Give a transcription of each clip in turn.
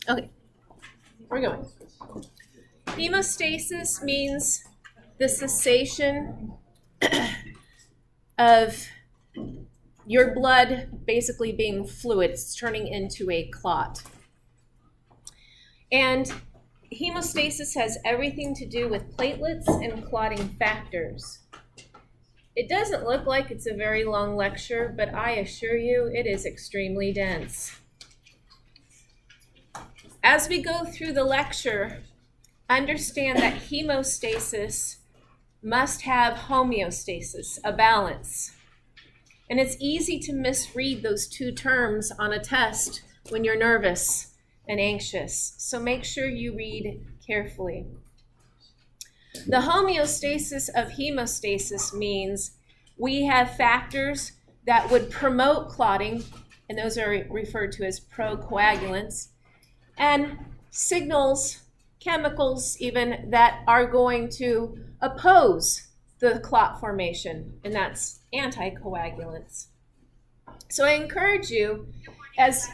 Okay, we're going. Hemostasis means the cessation of your blood basically being fluid. It's turning into a clot. And hemostasis has everything to do with platelets and clotting factors. It doesn't look like it's a very long lecture, but I assure you it is extremely dense. As we go through the lecture, understand that hemostasis must have homeostasis, a balance. And it's easy to misread those two terms on a test when you're nervous and anxious. So make sure you read carefully. The homeostasis of hemostasis means we have factors that would promote clotting, and those are referred to as procoagulants, and signals, chemicals even, that are going to oppose the clot formation, and that's anticoagulants. So I encourage you, as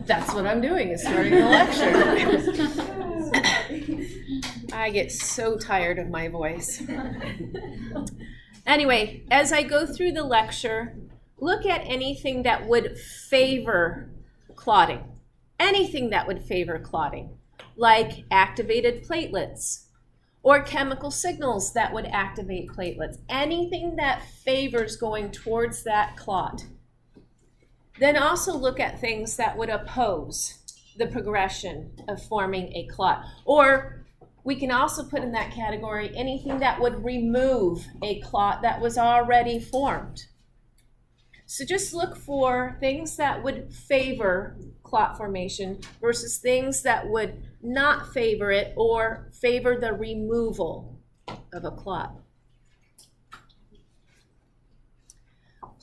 that's what I'm doing, is starting the lecture. I get so tired of my voice. Anyway, as I go through the lecture, look at anything that would favor clotting. Anything that would favor clotting, like activated platelets or chemical signals that would activate platelets. Anything that favors going towards that clot. Then also look at things that would oppose the progression of forming a clot. Or we can also put in that category anything that would remove a clot that was already formed. So just look for things that would favor clot formation versus things that would not favor it or favor the removal of a clot.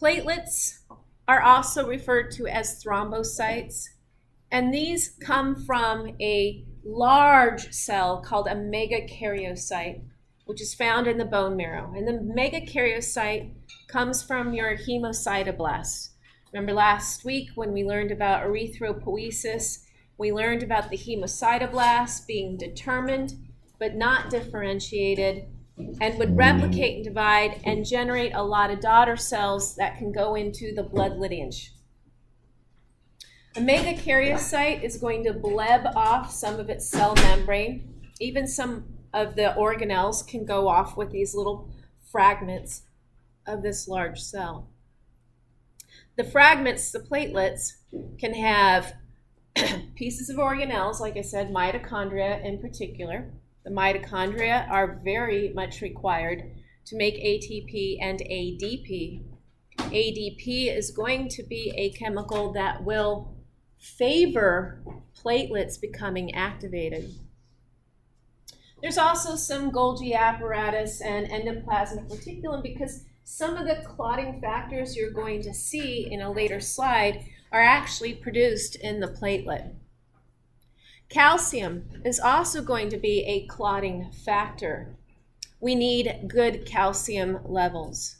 Platelets are also referred to as thrombocytes, and these come from a large cell called a megakaryocyte, which is found in the bone marrow. And the megakaryocyte comes from your hemocytoblasts. Remember last week when we learned about erythropoiesis, we learned about the hemocytoblasts being determined but not differentiated and would replicate and divide and generate a lot of daughter cells that can go into the blood lineage. A megakaryocyte is going to bleb off some of its cell membrane. Even some of the organelles can go off with these little fragments of this large cell. The fragments, the platelets, can have pieces of organelles, like I said, mitochondria in particular. The mitochondria are very much required to make ATP and ADP. ADP is going to be a chemical that will favor platelets becoming activated. There's also some Golgi apparatus and endoplasmic reticulum because some of the clotting factors you're going to see in a later slide are actually produced in the platelet. Calcium is also going to be a clotting factor. We need good calcium levels.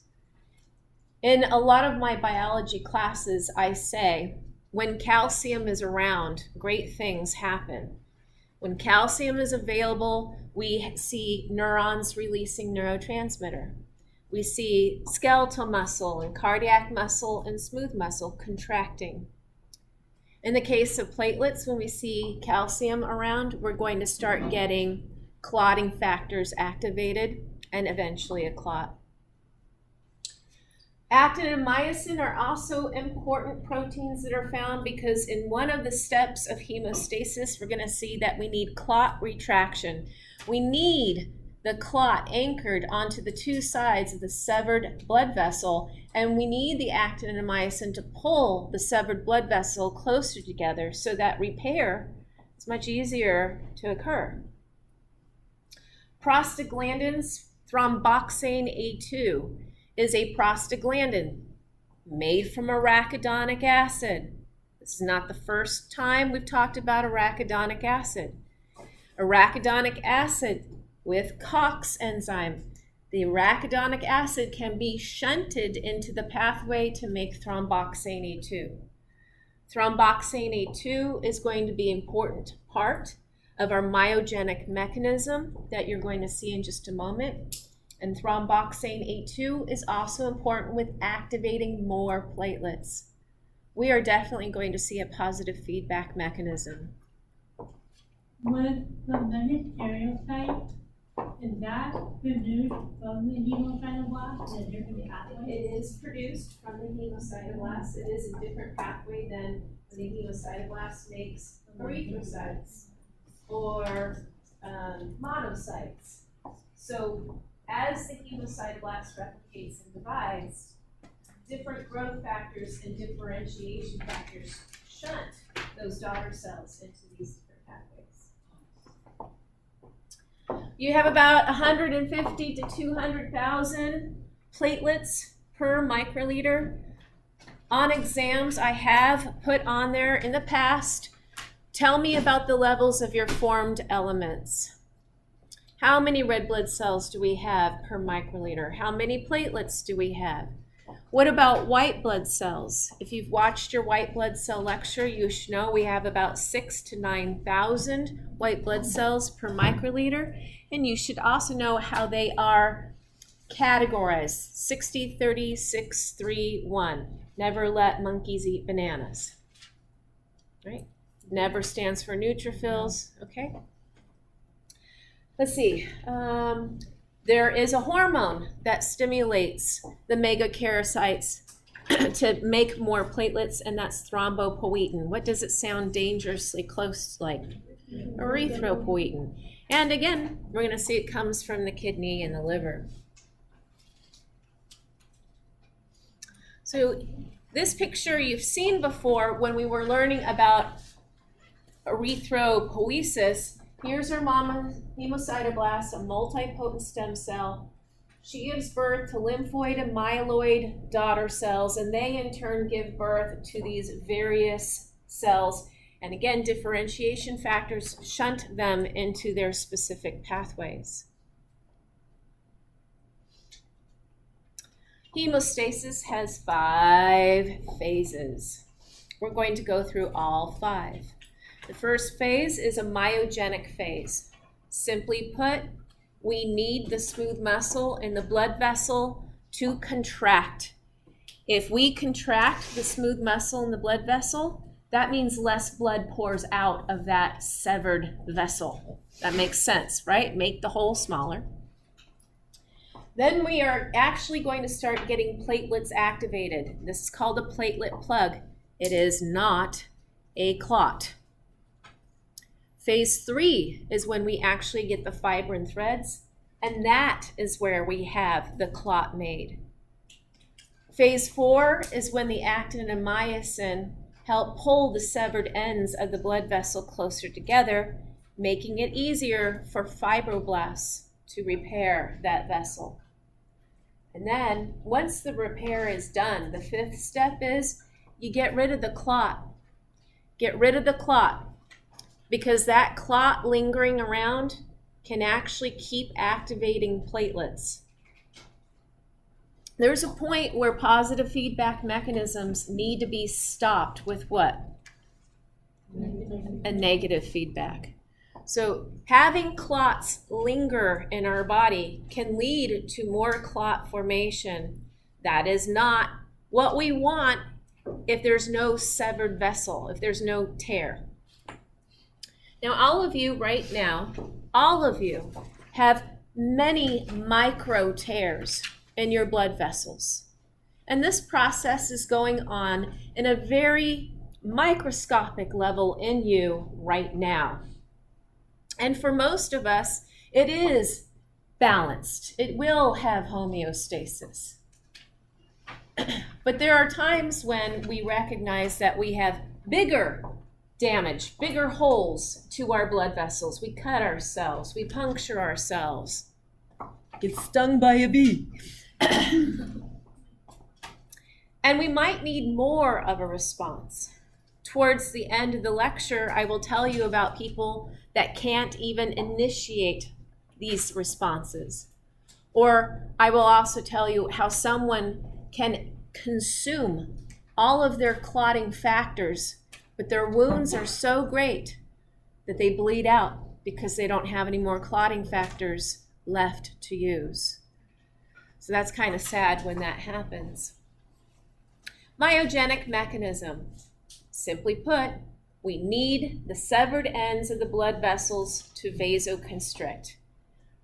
In a lot of my biology classes, I say, when calcium is around, great things happen. When calcium is available, we see neurons releasing neurotransmitter. We see skeletal muscle and cardiac muscle and smooth muscle contracting. In the case of platelets, when we see calcium around, we're going to start getting clotting factors activated and eventually a clot. Actin and myosin are also important proteins that are found because in one of the steps of hemostasis, we're going to see that we need clot retraction. We need the clot anchored onto the two sides of the severed blood vessel, and we need the actin and myosin to pull the severed blood vessel closer together so that repair is much easier to occur. Prostaglandins, thromboxane A2, is a prostaglandin made from arachidonic acid. This is not the first time we've talked about arachidonic acid. Arachidonic acid with COX enzyme The arachidonic acid can be shunted into the pathway to make thromboxane A2. Thromboxane A2 is going to be an important part of our myogenic mechanism that you're going to see in just a moment. And thromboxane A2 is also important with activating more platelets. We are definitely going to see a positive feedback mechanism. Was the megakaryocyte, is that produced from the hemocytoblast in a different pathway? It is produced from the hemocytoblast. It is a different pathway than when the hemocytoblast makes erythrocytes or monocytes. So as the hemocytoblast replicates and divides, different growth factors and differentiation factors shunt those daughter cells into these different pathways. You have about 150 to 200,000 platelets per microliter. On exams, I have put on there in the past, tell me about the levels of your formed elements. How many red blood cells do we have per microliter? How many platelets do we have? What about white blood cells? If you've watched your white blood cell lecture, you should know we have about 6,000 to 9,000 white blood cells per microliter. And you should also know how they are categorized. 60, 30, 6, 3, 1. Never let monkeys eat bananas. Right? Never stands for neutrophils. Okay? Let's see. There is a hormone that stimulates the megakaryocytes to make more platelets, and that's thrombopoietin. What does it sound dangerously close like? Erythropoietin. And again, we're going to see it comes from the kidney and the liver. So this picture you've seen before when we were learning about erythropoiesis. Here's our mama hemocytoblast, a multipotent stem cell. She gives birth to lymphoid and myeloid daughter cells, and they in turn give birth to these various cells. And again, differentiation factors shunt them into their specific pathways. Hemostasis has 5 phases. We're going to go through all 5. The first phase is a myogenic phase. Simply put, we need the smooth muscle in the blood vessel to contract. If we contract the smooth muscle in the blood vessel, that means less blood pours out of that severed vessel. That makes sense, right? Make the hole smaller. Then we are actually going to start getting platelets activated. This is called a platelet plug. It is not a clot. Phase 3 is when we actually get the fibrin threads, and that is where we have the clot made. Phase 4 is when the actin and myosin help pull the severed ends of the blood vessel closer together, making it easier for fibroblasts to repair that vessel. And then, once the repair is done, the 5th step is you get rid of the clot. Get rid of the clot, because that clot lingering around can actually keep activating platelets. There's a point where positive feedback mechanisms need to be stopped with what? A negative feedback. So having clots linger in our body can lead to more clot formation. That is not what we want if there's no severed vessel, if there's no tear. Now, all of you right now, all of you have many micro tears in your blood vessels. And this process is going on in a very microscopic level in you right now. And for most of us, it is balanced. It will have homeostasis. But there are times when we recognize that we have bigger damage, bigger holes to our blood vessels. We cut ourselves, we puncture ourselves, get stung by a bee. And we might need more of a response. Towards the end of the lecture, I will tell you about people that can't even initiate these responses. Or I will also tell you how someone can consume all of their clotting factors, but their wounds are so great that they bleed out because they don't have any more clotting factors left to use. So that's kind of sad when that happens. Myogenic mechanism. Simply put, we need the severed ends of the blood vessels to vasoconstrict.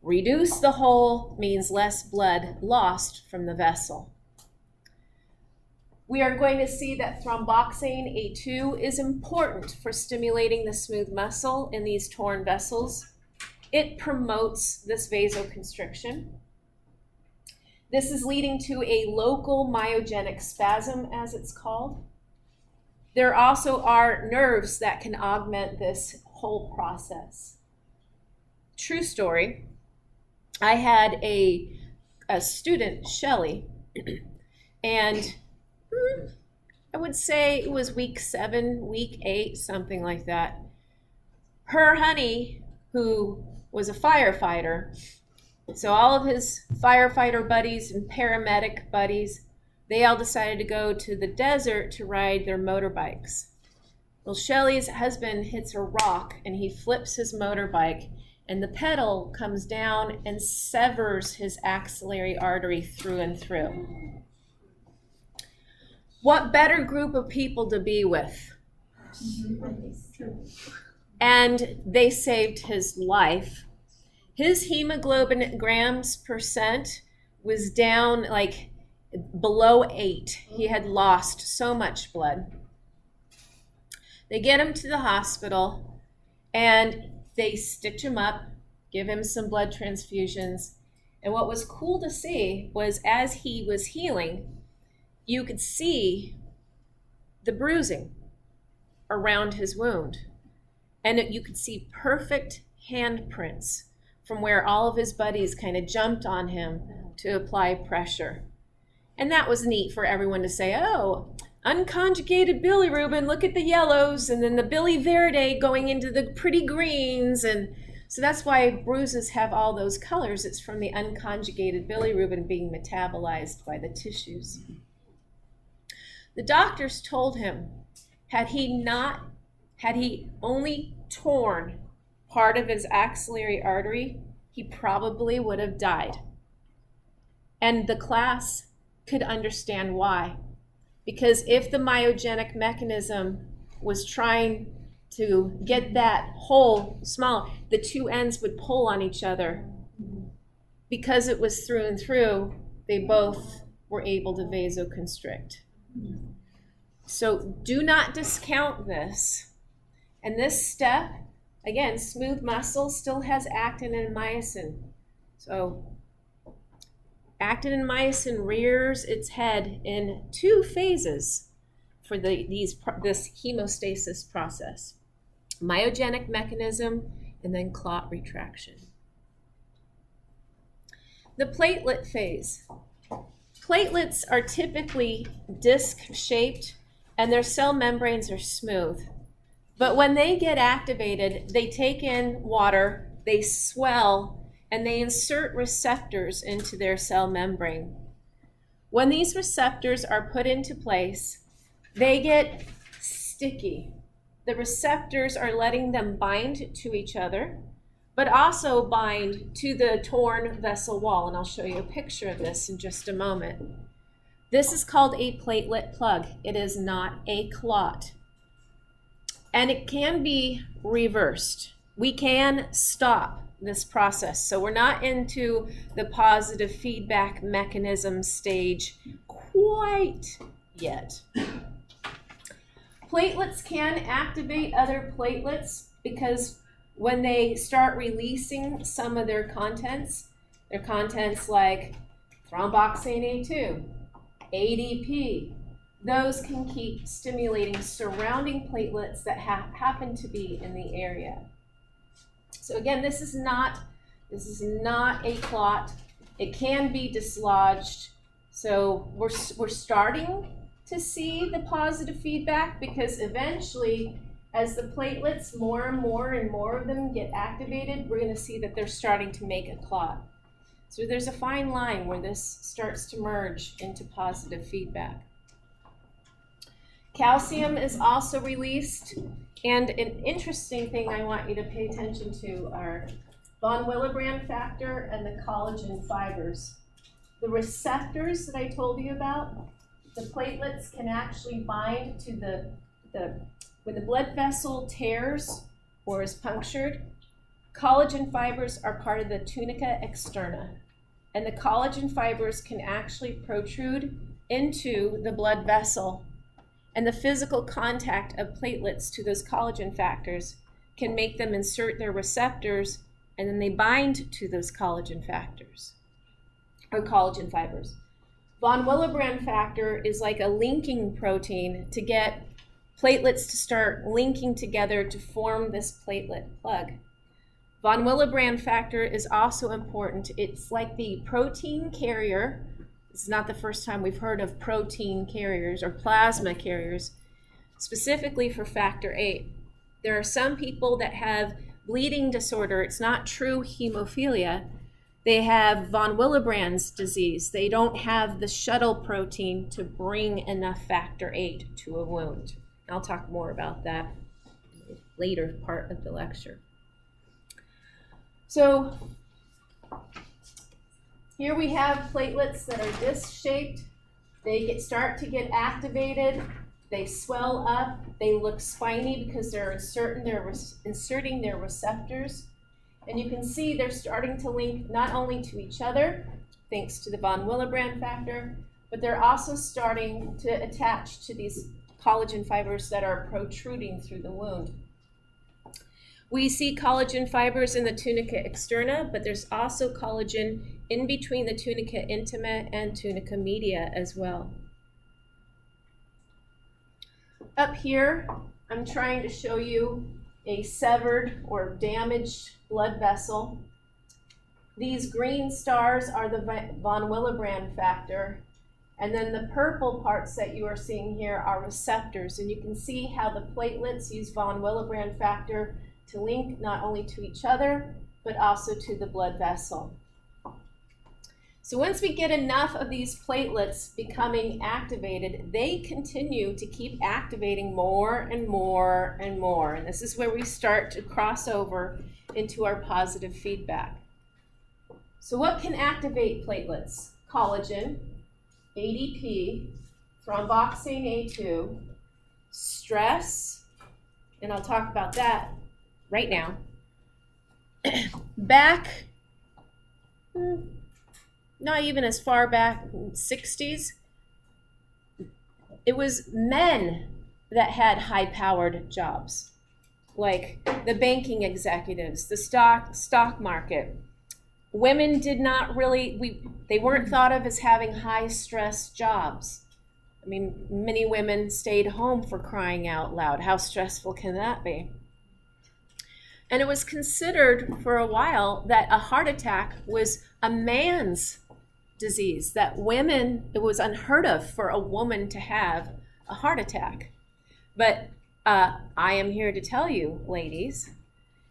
Reduce the hole means less blood lost from the vessel. We are going to see that thromboxane A2 is important for stimulating the smooth muscle in these torn vessels. It promotes this vasoconstriction. This is leading to a local myogenic spasm, as it's called. There also are nerves that can augment this whole process. True story. I had a student, Shelley, and I would say it was week 7, week 8, something like that. Her honey, who was a firefighter, so all of his firefighter buddies and paramedic buddies, they all decided to go to the desert to ride their motorbikes. Well, Shelley's husband hits a rock and he flips his motorbike, and the pedal comes down and severs his axillary artery through and through. What better group of people to be with? And they saved his life. His hemoglobin grams percent was down like below 8. He had lost so much blood. They get him to the hospital and they stitch him up, give him some blood transfusions. And what was cool to see was as he was healing, you could see the bruising around his wound. And you could see perfect handprints from where all of his buddies kind of jumped on him to apply pressure. And that was neat for everyone to say, oh, unconjugated bilirubin, look at the yellows, and then the biliverde going into the pretty greens. And so that's why bruises have all those colors. It's from the unconjugated bilirubin being metabolized by the tissues. The doctors told him, had he only torn part of his axillary artery, he probably would have died. And the class could understand why. Because if the myogenic mechanism was trying to get that hole smaller, the two ends would pull on each other. Because it was through and through, they both were able to vasoconstrict. So do not discount this. And this step, again, smooth muscle still has actin and myosin. So actin and myosin rears its head in 2 phases for this hemostasis process. Myogenic mechanism and then clot retraction. The platelet phase. Platelets are typically disc-shaped and their cell membranes are smooth. But when they get activated, they take in water, they swell, and they insert receptors into their cell membrane. When these receptors are put into place, they get sticky. The receptors are letting them bind to each other, but also bind to the torn vessel wall. And I'll show you a picture of this in just a moment. This is called a platelet plug. It is not a clot. And it can be reversed. We can stop this process. So we're not into the positive feedback mechanism stage quite yet. Platelets can activate other platelets because when they start releasing some of their contents like thromboxane A2, ADP, those can keep stimulating surrounding platelets that happen to be in the area. So again, this is not a clot. It can be dislodged. So we're starting to see the positive feedback because eventually, as the platelets, more and more of them get activated, we're going to see that they're starting to make a clot. So there's a fine line where this starts to merge into positive feedback. Calcium is also released, and an interesting thing I want you to pay attention to are von Willebrand factor and the collagen fibers. The receptors that I told you about, the platelets can actually bind to when the blood vessel tears or is punctured, collagen fibers are part of the tunica externa. And the collagen fibers can actually protrude into the blood vessel. And the physical contact of platelets to those collagen factors can make them insert their receptors, and then they bind to those collagen factors, or collagen fibers. Von Willebrand factor is like a linking protein to get platelets to start linking together to form this platelet plug. Von Willebrand factor is also important. It's like the protein carrier. This is not the first time we've heard of protein carriers or plasma carriers, specifically for factor VIII. There are some people that have bleeding disorder. It's not true hemophilia. They have von Willebrand's disease. They don't have the shuttle protein to bring enough factor VIII to a wound. I'll talk more about that in the later part of the lecture. So here we have platelets that are disc-shaped. They start to get activated. They swell up. They look spiny because they're inserting their receptors. And you can see they're starting to link not only to each other, thanks to the von Willebrand factor, but they're also starting to attach to these collagen fibers that are protruding through the wound. We see collagen fibers in the tunica externa, but there's also collagen in between the tunica intima and tunica media as well. Up here, I'm trying to show you a severed or damaged blood vessel. These green stars are the von Willebrand factor, and then the purple parts that you are seeing here are receptors, and you can see how the platelets use von Willebrand factor to link not only to each other, but also to the blood vessel. So once we get enough of these platelets becoming activated, they continue to keep activating more and more and more. And this is where we start to cross over into our positive feedback. So what can activate platelets? Collagen, ADP, thromboxane A2, stress, and I'll talk about that right now. Back, not even as far back, 60s, it was men that had high-powered jobs, like the banking executives, the stock market. Women did not really, they weren't thought of as having high-stress jobs. I mean, many women stayed home for crying out loud. How stressful can that be? And it was considered for a while that a heart attack was a man's disease, that women, it was unheard of for a woman to have a heart attack. But I am here to tell you, ladies,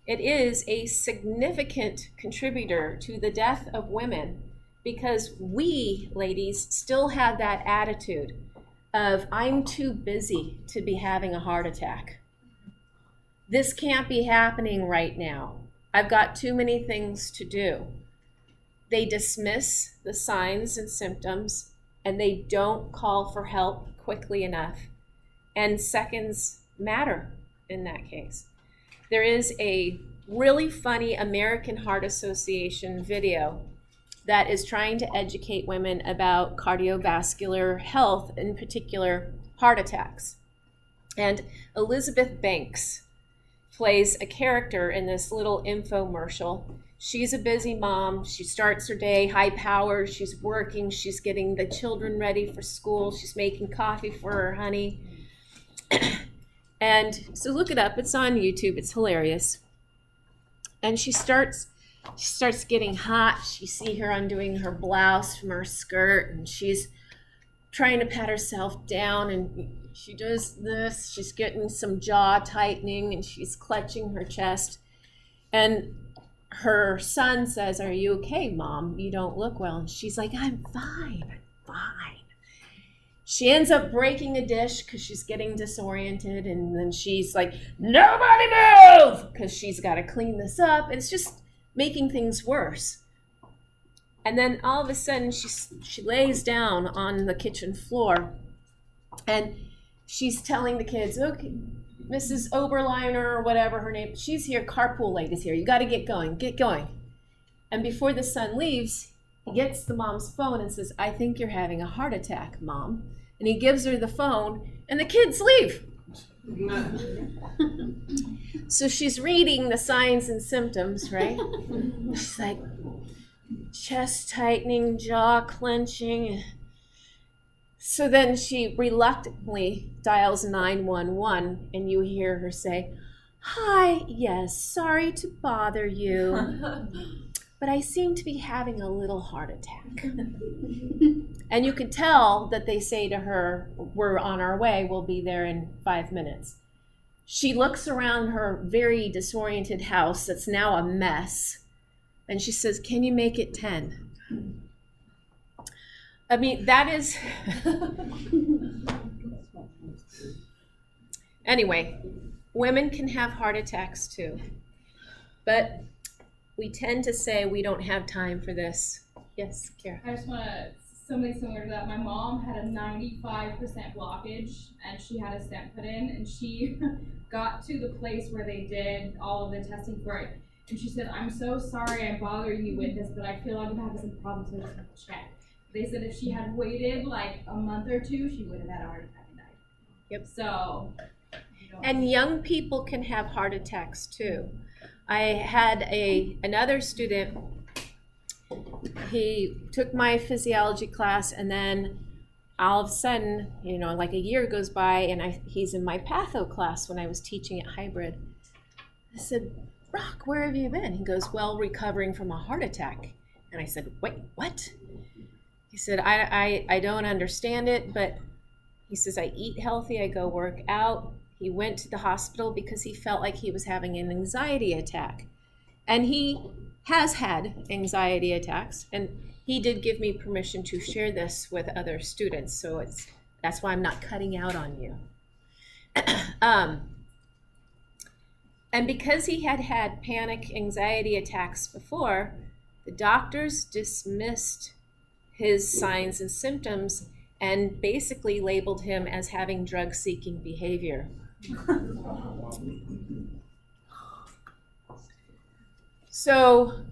it is a significant contributor to the death of women because we, ladies, still have that attitude of, I'm too busy to be having a heart attack. This can't be happening right now. I've got too many things to do. They dismiss the signs and symptoms, and they don't call for help quickly enough. And seconds matter in that case. There is a really funny American Heart Association video that is trying to educate women about cardiovascular health, in particular heart attacks. And Elizabeth Banks plays a character in this little infomercial. She's a busy mom. She starts her day high power. She's working. She's getting the children ready for school. She's making coffee for her honey. And so look it up. It's on YouTube. It's hilarious. And she starts getting hot. You see her undoing her blouse from her skirt, and she's trying to pat herself down, and she does this. She's getting some jaw tightening, and she's clutching her chest. And her son says, "Are you okay, Mom? You don't look well." And she's like, "I'm fine, I'm fine." She ends up breaking a dish because she's getting disoriented, and then she's like, "Nobody move!" because she's got to clean this up. It's just making things worse. And then all of a sudden, she lays down on the kitchen floor, and she's telling the kids, "Okay, Mrs. Oberliner," or whatever her name, "she's here, carpool lady's here. You got to get going, get going." And before the son leaves, he gets the mom's phone and says, "I think you're having a heart attack, Mom." And he gives her the phone, and the kids leave. So she's reading the signs and symptoms, right? She's like, chest tightening, jaw clenching. So then she reluctantly dials 911, and you hear her say, "Hi, yes, sorry to bother you, but I seem to be having a little heart attack." And you could tell that they say to her, "We're on our way, we'll be there in 5 minutes." She looks around her very disoriented house that's now a mess, and she says, "Can you make it 10? I mean, that is... Anyway, women can have heart attacks too, but we tend to say we don't have time for this. Yes, Kara? I just want to, something similar to that. My mom had a 95% blockage, and she had a stent put in, and she got to the place where they did all of the testing for it, and she said, "I'm so sorry I'm bothering you with this, but I feel like I'm having some problems, so I just want to check." They said if she had waited like a month or two, she would have had a heart attack and died. Yep. So, and young people can have heart attacks too. I had another student. He took my physiology class, and then all of a sudden, like a year goes by, and he's in my patho class when I was teaching at Hybrid. I said, "Brock, where have you been?" He goes, "Well, recovering from a heart attack." And I said, "Wait, what?" He said, I don't understand it, but he says, "I eat healthy, I go work out." He went to the hospital because he felt like he was having an anxiety attack. And he has had anxiety attacks, and he did give me permission to share this with other students, so that's why I'm not cutting out on you. And because he had had panic anxiety attacks before, the doctors dismissed his signs and symptoms and basically labeled him as having drug-seeking behavior. So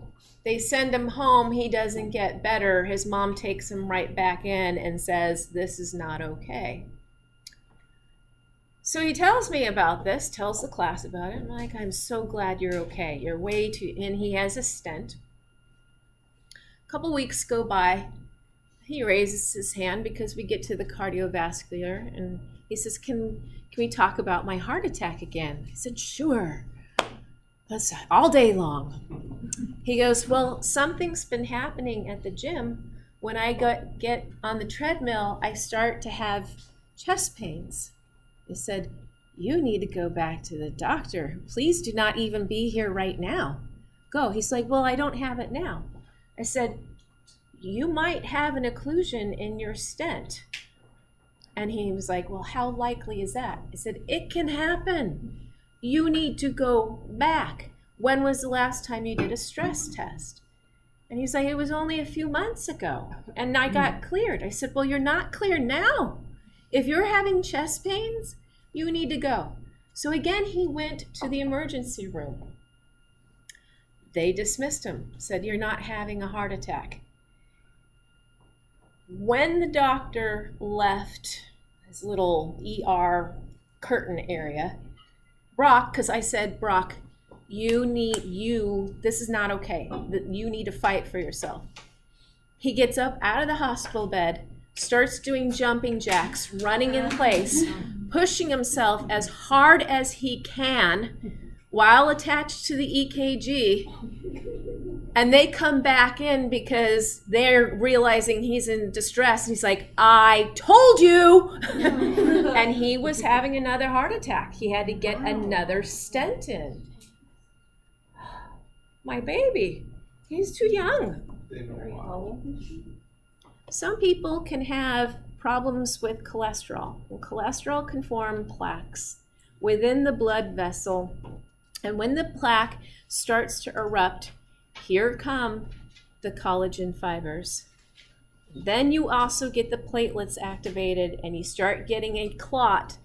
they send him home. He doesn't get better. His mom takes him right back in and says, "This is not okay." So he tells me about this, tells the class about it. I'm like, "I'm so glad you're okay. You're way too..." And he has a stent. A couple weeks go by. He raises his hand because we get to the cardiovascular, and he says, can we talk about my heart attack again? I said, "Sure. That's all day long." He goes, "Well, something's been happening at the gym. When I get on the treadmill, I start to have chest pains." I said, "You need to go back to the doctor. Please do not even be here right now. Go." He's like, "Well, I don't have it now." I said, "You might have an occlusion in your stent." And he was like, "Well, how likely is that?" I said, "It can happen. You need to go back. When was the last time you did a stress test?" And he's like, "It was only a few months ago, and I got cleared." I said, "Well, you're not cleared now. If you're having chest pains, you need to go." So again, he went to the emergency room. They dismissed him, said, "You're not having a heart attack." When the doctor left his little ER curtain area, Brock, because I said, "Brock, this is not okay. You need to fight for yourself." He gets up out of the hospital bed, starts doing jumping jacks, running in place, pushing himself as hard as he can while attached to the EKG. And they come back in because they're realizing he's in distress. And he's like, "I told you." And he was having another heart attack. He had to get another stent in. My baby, he's too young. They know why. Some people can have problems with cholesterol. And cholesterol can form plaques within the blood vessel. And when the plaque starts to erupt, here come the collagen fibers. Then you also get the platelets activated and you start getting a clot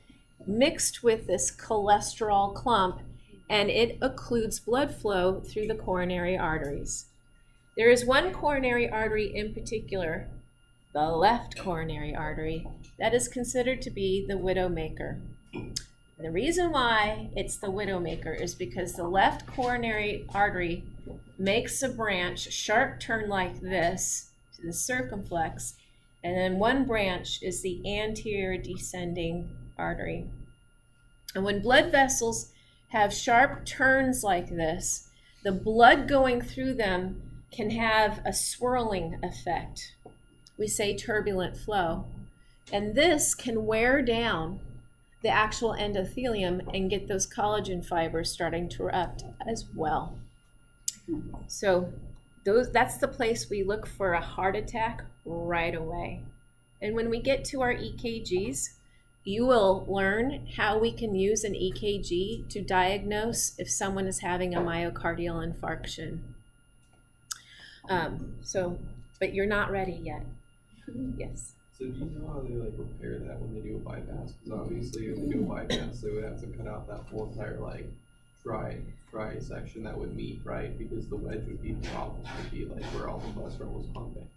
mixed with this cholesterol clump, and it occludes blood flow through the coronary arteries. There is one coronary artery in particular, the left coronary artery, that is considered to be the widowmaker. The reason why it's the widowmaker is because the left coronary artery makes a branch, sharp turn like this to the circumflex, and then one branch is the anterior descending artery. And when blood vessels have sharp turns like this, the blood going through them can have a swirling effect. We say turbulent flow. And this can wear down the actual endothelium and get those collagen fibers starting to erupt as well. So that's the place we look for a heart attack right away. And when we get to our EKGs, you will learn how we can use an EKG to diagnose if someone is having a myocardial infarction. But you're not ready yet. Yes. So do you know how they like repair that when they do a bypass? Because obviously if they do a bypass, they would have to cut out that whole entire like dry section that would meet, right? Because the wedge would be the problem, would be like where all the cholesterol was pumping.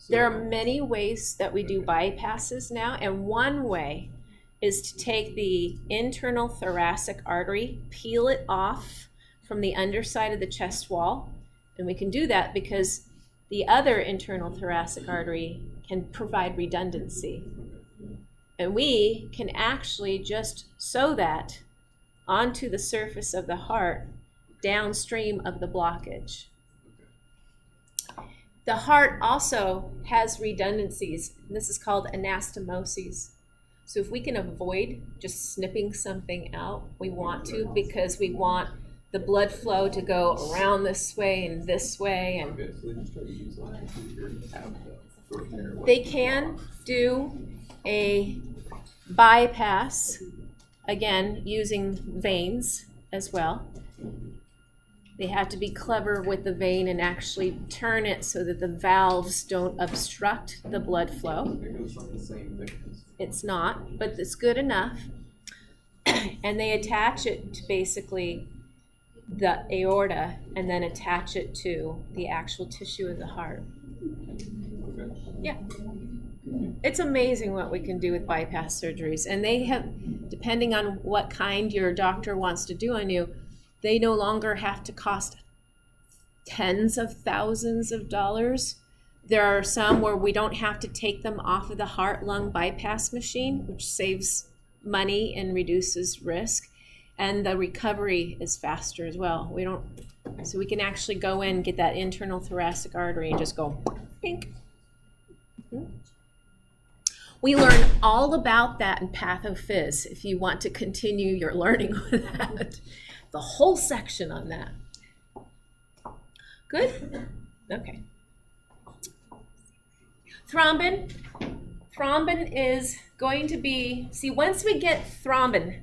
There are many ways that we do bypasses now, and one way is to take the internal thoracic artery, peel it off from the underside of the chest wall, and we can do that because the other internal thoracic artery can provide redundancy. And we can actually just sew that onto the surface of the heart downstream of the blockage. The heart also has redundancies. This is called anastomosis. So if we can avoid just snipping something out, we want to, because we want the blood flow to go around this way and this way. And Okay, so they just try to use like a computer to have the repair. they can do a bypass, again, using veins as well. They have to be clever with the vein and actually turn it so that the valves don't obstruct the blood flow. Because it's not the same thickness. It's not, but it's good enough. And they attach it to basically the aorta and then attach it to the actual tissue of the heart. Okay. Yeah. It's amazing what we can do with bypass surgeries. And they have, depending on what kind your doctor wants to do on you, they no longer have to cost tens of thousands of dollars. There are some where we don't have to take them off of the heart-lung bypass machine, which saves money and reduces risk. And the recovery is faster as well. So we can actually go in, get that internal thoracic artery and just go, pink. We learn all about that in Pathophys if you want to continue your learning with that. The whole section on that. Good? Okay. Thrombin. Thrombin is going to be, see, once we get thrombin,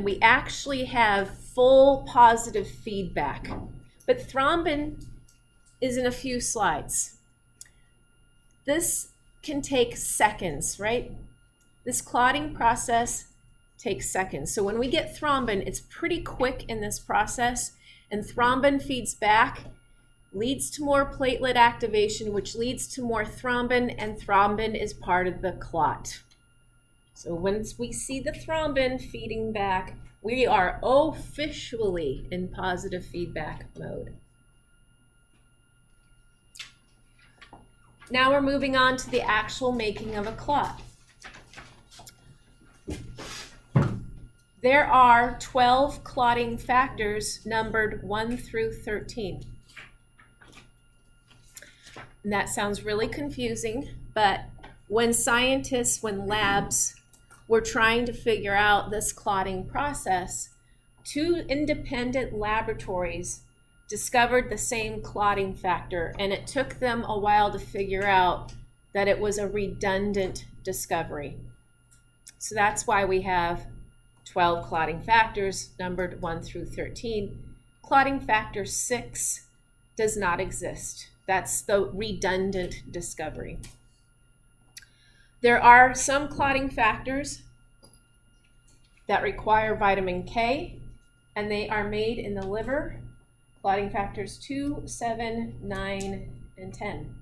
we actually have full positive feedback. But thrombin is in a few slides. This can take seconds, right? This clotting process takes seconds. So when we get thrombin, it's pretty quick in this process, and thrombin feeds back, leads to more platelet activation, which leads to more thrombin, and thrombin is part of the clot. So once we see the thrombin feeding back, we are officially in positive feedback mode. Now we're moving on to the actual making of a clot. There are 12 clotting factors numbered 1 through 13. And that sounds really confusing, but when labs were trying to figure out this clotting process, 2 independent laboratories discovered the same clotting factor, and it took them a while to figure out that it was a redundant discovery. So that's why we have 12 clotting factors numbered 1 through 13. Clotting factor 6 does not exist. That's the redundant discovery. There are some clotting factors that require vitamin K, and they are made in the liver. Clotting factors 2, 7, 9, and 10.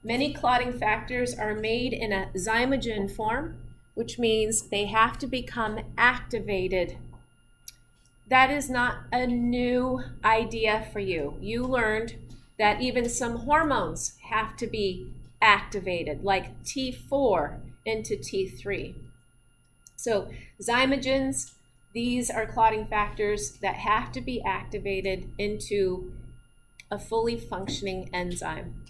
Many clotting factors are made in a Zymogen form, which means they have to become activated. That is not a new idea for you. You learned that even some hormones have to be activated, like T4 into T3. So Zymogens, these are clotting factors that have to be activated into a fully functioning enzyme.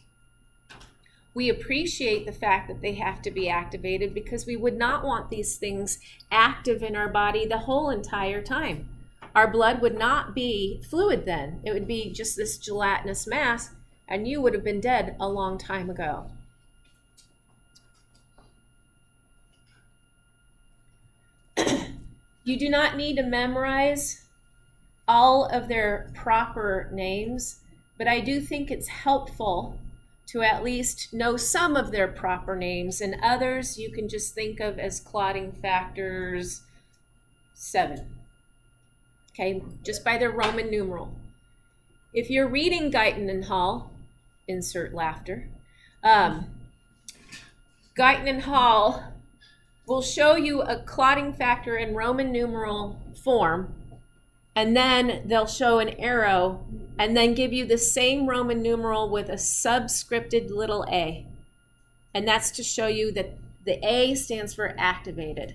We appreciate the fact that they have to be activated because we would not want these things active in our body the whole entire time. Our blood would not be fluid then. It would be just this gelatinous mass, and you would have been dead a long time ago. You do not need to memorize all of their proper names, but I do think it's helpful to at least know some of their proper names, and others you can just think of as clotting factors 7. Okay, just by their Roman numeral. If you're reading Guyton and Hall, insert laughter, Guyton and Hall will show you a clotting factor in Roman numeral form, and then they'll show an arrow and then give you the same Roman numeral with a subscripted little a. And that's to show you that the A stands for activated.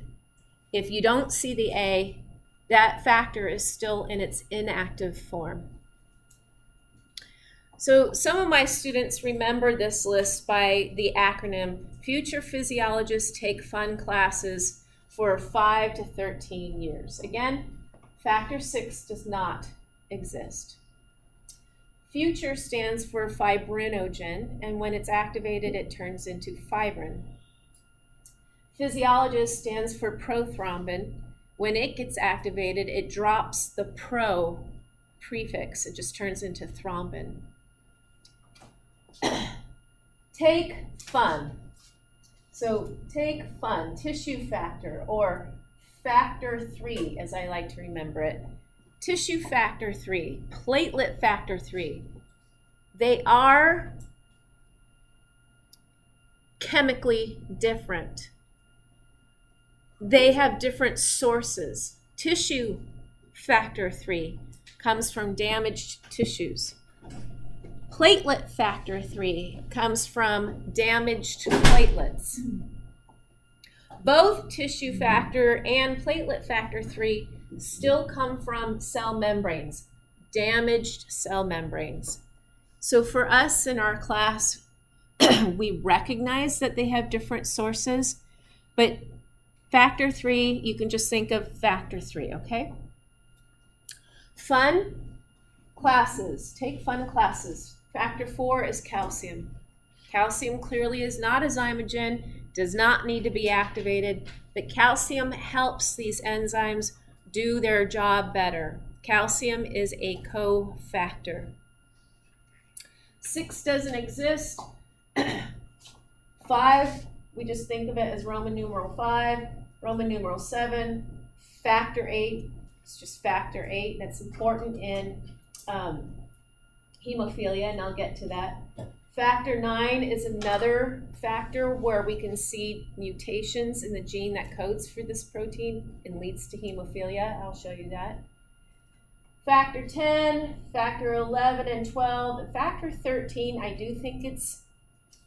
If you don't see the A, that factor is still in its inactive form. So some of my students remember this list by the acronym Future Physiologists Take Fun Classes for 5 to 13 years. Again, factor 6 does not exist. Future stands for fibrinogen, and when it's activated, it turns into fibrin. Physiologist stands for prothrombin. When it gets activated, it drops the pro prefix. It just turns into thrombin. Take fun. So take fun, tissue factor, or factor 3, as I like to remember it. Tissue factor 3, platelet factor 3. They are chemically different. They have different sources. Tissue factor 3 comes from damaged tissues. Platelet factor 3 comes from damaged platelets. Both tissue factor and platelet factor 3 still come from cell membranes, damaged cell membranes. So for us in our class, we recognize that they have different sources, but factor 3, you can just think of factor 3, okay? Fun classes, take fun classes. Factor 4 is calcium. Calcium clearly is not a zymogen, does not need to be activated, but calcium helps these enzymes do their job better. Calcium is a cofactor. 6 doesn't exist. 5, we just think of it as Roman numeral 5, Roman numeral 7, factor 8, it's just factor 8. That's important in hemophilia, and I'll get to that. Factor 9 is another factor where we can see mutations in the gene that codes for this protein and leads to hemophilia. I'll show you that. Factor 10, factor 11 and 12, and factor 13, I do think it's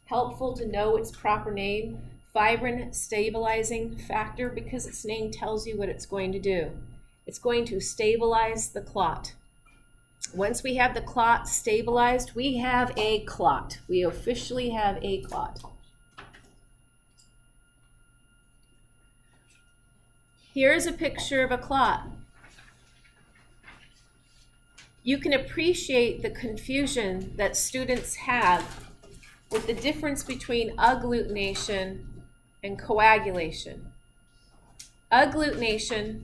helpful to know its proper name, fibrin stabilizing factor, because its name tells you what it's going to do. It's going to stabilize the clot. Once we have the clot stabilized, we have a clot. We officially have a clot. Here's a picture of a clot. you can appreciate the confusion that students have with the difference between agglutination and coagulation. Agglutination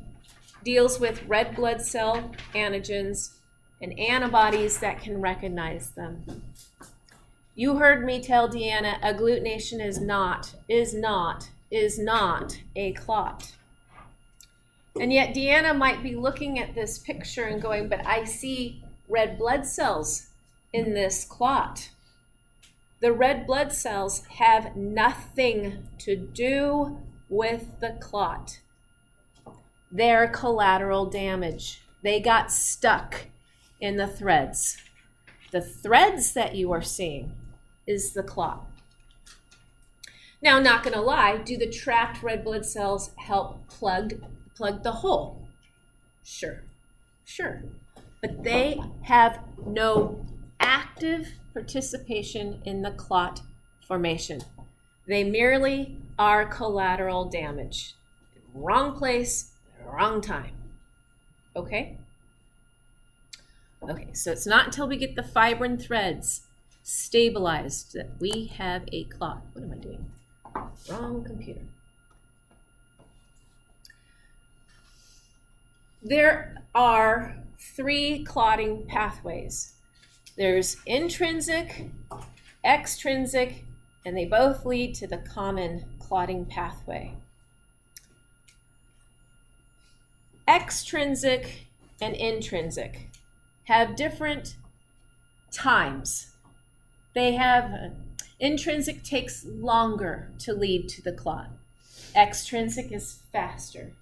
deals with red blood cell antigens and antibodies that can recognize them. You heard me tell Deanna, agglutination is not a clot. And yet Deanna might be looking at this picture and going, but I see red blood cells in this clot. The red blood cells have nothing to do with the clot. They're collateral damage. They got stuck in the threads. The threads that you are seeing is the clot. Now, not gonna lie, do the trapped red blood cells help plug the hole? Sure. But they have no active participation in the clot formation. They merely are collateral damage. Wrong place, wrong time. Okay, so it's not until we get the fibrin threads stabilized that we have a clot. What am I doing? Wrong computer. There are 3 clotting pathways. There's intrinsic, extrinsic, and they both lead to the common clotting pathway. Extrinsic and intrinsic have different times. They have, intrinsic takes longer to lead to the clot. Extrinsic is faster.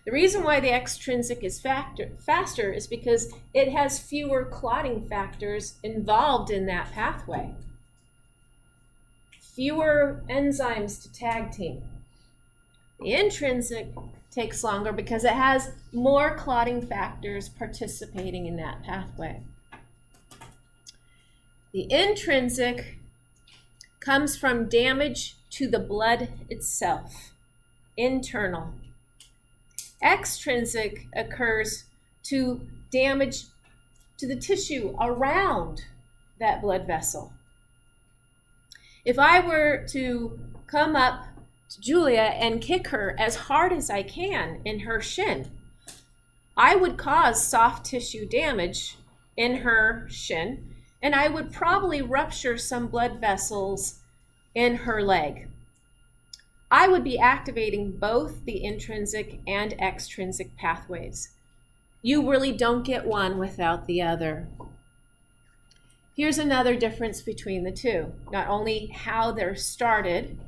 The reason why the extrinsic is faster is because it has fewer clotting factors involved in that pathway. Fewer enzymes to tag team. The intrinsic takes longer because it has more clotting factors participating in that pathway. The intrinsic comes from damage to the blood itself, internal. Extrinsic occurs to damage to the tissue around that blood vessel. If I were to come up to Julia and kick her as hard as I can in her shin, I would cause soft tissue damage in her shin, and I would probably rupture some blood vessels in her leg. I would be activating both the intrinsic and extrinsic pathways. You really don't get one without the other. Here's another difference between the two. Not only how they're started,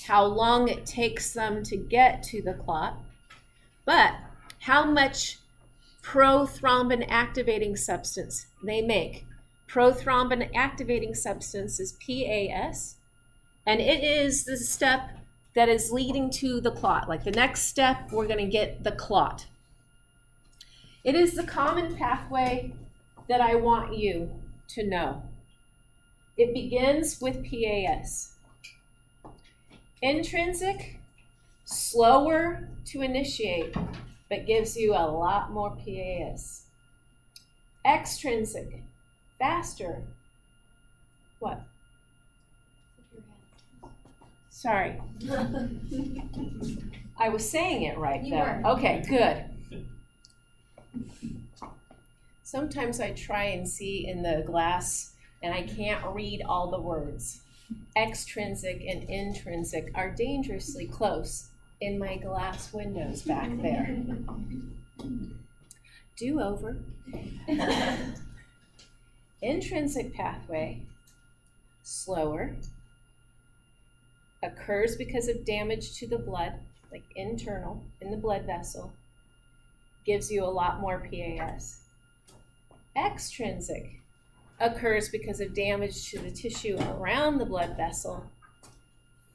how long it takes them to get to the clot, but how much prothrombin activating substance they make. Prothrombin activating substance is PAS, and it is the step that is leading to the clot. Like the next step, we're going to get the clot. It is the common pathway that I want you to know. It begins with PAS. Intrinsic, slower to initiate, but gives you a lot more PAS. Extrinsic, faster. What? Sorry. I was saying it right though. Okay, good. Sometimes I try and see in the glass and I can't read all the words. Extrinsic and intrinsic are dangerously close in my glass windows back there. Do over. Intrinsic pathway, slower, occurs because of damage to the blood, like internal in the blood vessel, gives you a lot more PAS. Extrinsic occurs because of damage to the tissue around the blood vessel,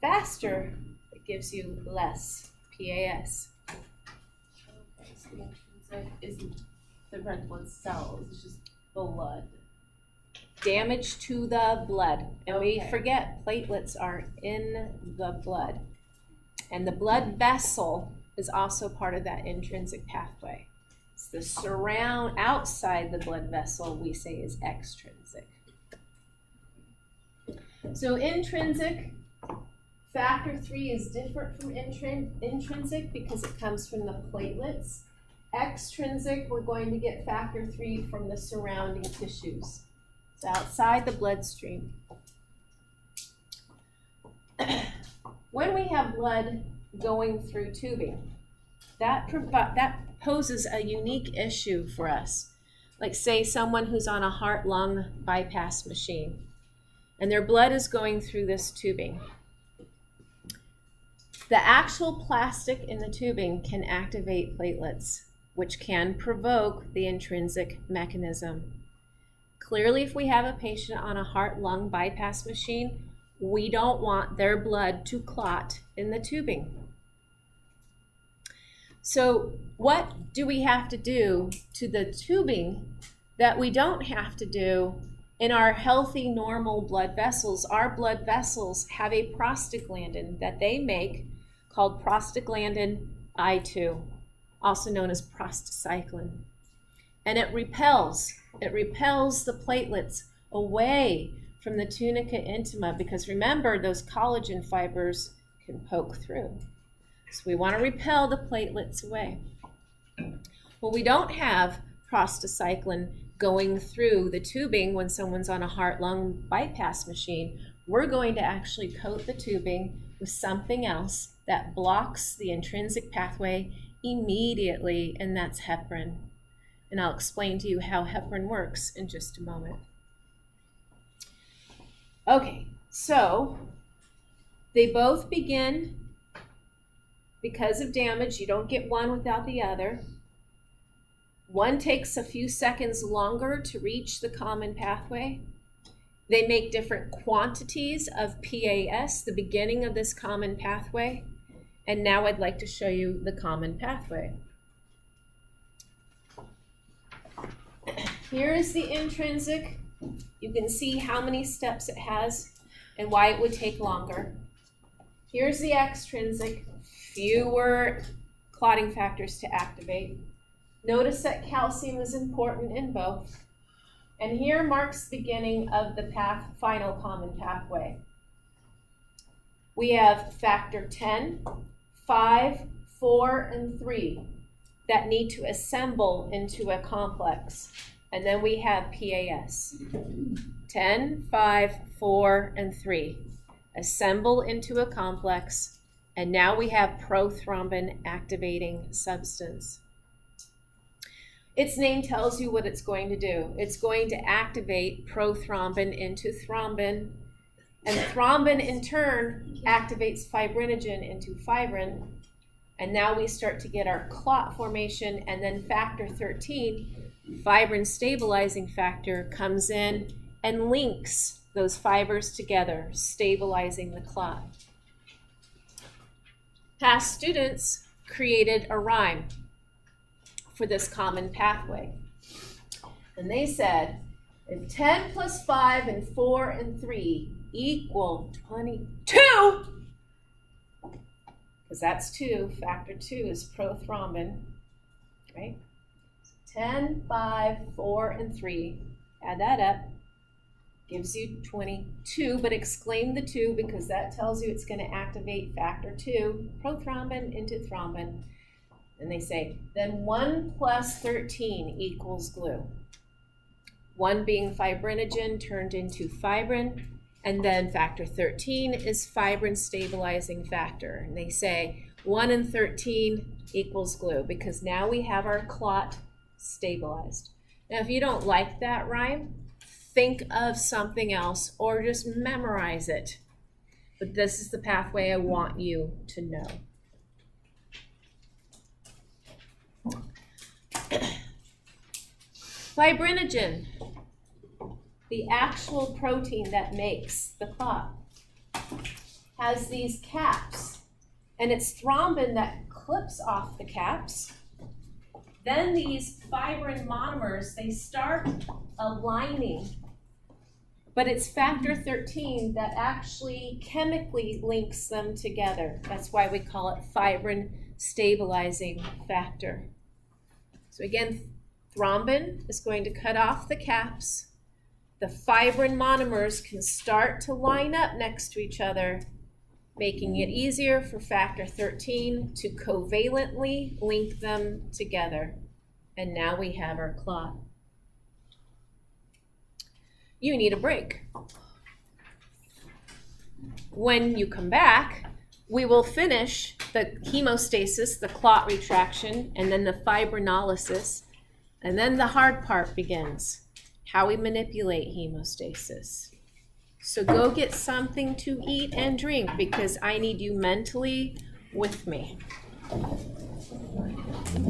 faster, it gives you less PAS. Okay, so the intrinsic isn't the red blood cells, it's just blood. Damage to the blood. And we Okay. forget platelets are in the blood. And the blood vessel is also part of that intrinsic pathway. It's the surround outside the blood vessel we say is extrinsic. So intrinsic, factor 3 is different from intrinsic because it comes from the platelets. Extrinsic, we're going to get factor 3 from the surrounding tissues. It's outside the bloodstream. When we have blood going through tubing, that poses a unique issue for us. Like say someone who's on a heart-lung bypass machine, and their blood is going through this tubing. The actual plastic in the tubing can activate platelets, which can provoke the intrinsic mechanism. Clearly, if we have a patient on a heart-lung bypass machine, we don't want their blood to clot in the tubing. So what do we have to do to the tubing that we don't have to do in our healthy, normal blood vessels? Our blood vessels have a prostaglandin that they make called prostaglandin I2, also known as prostacyclin. And it repels the platelets away from the tunica intima because remember, those collagen fibers can poke through. So we want to repel the platelets away. Well, we don't have prostacyclin going through the tubing when someone's on a heart-lung bypass machine. We're going to actually coat the tubing with something else that blocks the intrinsic pathway immediately, and that's heparin. And I'll explain to you how heparin works in just a moment. Okay, so they both begin because of damage. You don't get one without the other. One takes a few seconds longer to reach the common pathway. They make different quantities of PAS, the beginning of this common pathway. And now I'd like to show you the common pathway. Here is the intrinsic. You can see how many steps it has and why it would take longer. Here's the extrinsic, fewer clotting factors to activate. Notice that calcium is important in both. And here marks the beginning of the final common pathway. We have factor 10, 5, 4, and 3 that need to assemble into a complex. And then we have PAS. 10, 5, 4, and 3. Assemble into a complex. And now we have prothrombin activating substance. Its name tells you what it's going to do. It's going to activate prothrombin into thrombin. And thrombin in turn activates fibrinogen into fibrin. And now we start to get our clot formation, and then factor 13, fibrin stabilizing factor, comes in and links those fibers together, stabilizing the clot. Past students created a rhyme for this common pathway. And they said, if 10 plus 5 and 4 and 3 equal 22, because that's 2, factor 2 is prothrombin, right? So 10, 5, 4, and 3, add that up, gives you 22, but exclaim the 2 because that tells you it's going to activate factor 2, prothrombin into thrombin. And they say, then 1 plus 13 equals glue. 1 being fibrinogen turned into fibrin, and then factor 13 is fibrin stabilizing factor. And they say 1 and 13 equals glue because now we have our clot stabilized. Now, if you don't like that rhyme, think of something else or just memorize it. But this is the pathway I want you to know. Fibrinogen, the actual protein that makes the clot, has these caps, and it's thrombin that clips off the caps. Then these fibrin monomers, they start aligning, but it's factor 13 that actually chemically links them together. That's why we call it fibrin stabilizing factor. So again, thrombin is going to cut off the caps. The fibrin monomers can start to line up next to each other, making it easier for factor 13 to covalently link them together. And now we have our clot. You need a break. When you come back, we will finish the hemostasis, the clot retraction, and then the fibrinolysis, and then the hard part begins, how we manipulate hemostasis. So go get something to eat and drink because I need you mentally with me.